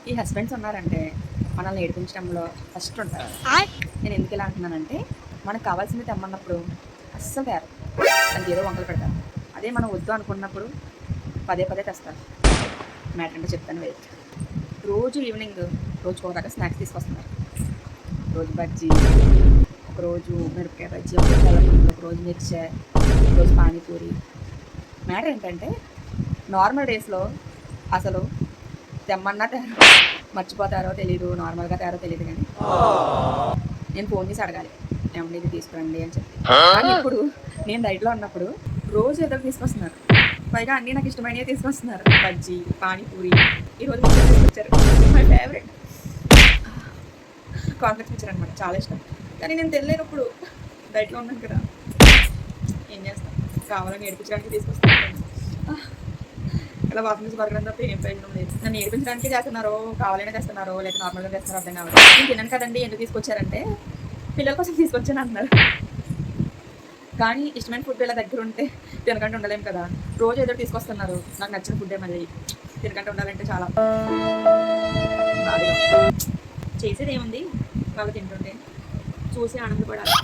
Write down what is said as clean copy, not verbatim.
ఈ హస్బెండ్స్ ఉన్నారంటే మనల్ని ఏడిపించడంలో ఫస్ట్ ఉంటారు. నేను ఎందుకు ఇలా అంటున్నానంటే మనకు కావాల్సింది తెమ్మన్నప్పుడు అస్సలు తేరు, దానికి ఏదో వంకలు పెడతారు. అదే మనం వద్దు అనుకున్నప్పుడు పదే పదే తెస్తారు. మ్యాటర్ అంటే చెప్తాను వెయిట్. రోజు ఈవినింగ్ రోజుకు ఒక రకం స్నాక్స్ తీసుకొస్తున్నారు. రోజు బజ్జీ, ఒకరోజు మిరపకాయ బజ్జీ, ఒకరోజు మిర్చి, ఒకరోజు పానీపూరి. మ్యాటర్ ఏంటంటే నార్మల్ డేస్లో అసలు తెమ్మన్నా తేరు, మర్చిపోతారో తెలీదు, నార్మల్గా తేరో తెలియదు, కానీ నేను ఫోన్ చేసి అడగాలి ఏమండి ఇది తీసుకురండి అని చెప్పి. కానీ ఇప్పుడు నేను డైట్లో ఉన్నప్పుడు రోజు ఏదో తీసుకొస్తున్నారు. పైగా అన్నీ నాకు ఇష్టమైనవి తీసుకొస్తున్నారు. బజ్జీ, పానీపూరి, ఈరోజు తీసుకొచ్చారు. మై ఫేవరెట్ కాన్ఫ్లెక్స్ మిక్చర్ అనమాట, చాలా ఇష్టం. కానీ నేను తెలియనప్పుడు డైట్లో ఉన్నాను కదా, ఏం చేస్తాను, కావాలని ఏడిపించడానికి తీసుకొస్తాను. ఇలా వాకింగ్ బర్గర్ తప్ప ఏం ప్రయోజనం లేదు. నన్ను ఏడిపించడానికి చేస్తున్నారో, కావాలనే చేస్తున్నారో, లేదా నార్మల్గా చేస్తున్నారో అర్థం కావాలి. నేను తిన్నాను కదండి, ఎందుకు తీసుకొచ్చారంటే పిల్లల కోసం తీసుకొచ్చాను అంటున్నారు. కానీ ఇష్టమైన ఫుడ్ ఇలా దగ్గర ఉంటే తినకంటే ఉండలేము కదా. రోజు ఏదో తీసుకొస్తున్నారు, నాకు నచ్చిన ఫుడ్డే మళ్ళీ తినకంటే ఉండాలంటే చాలా బాధగా. చేసేది ఏముంది, వాళ్ళు తింటుంటే చూసి ఆనందపడాలి.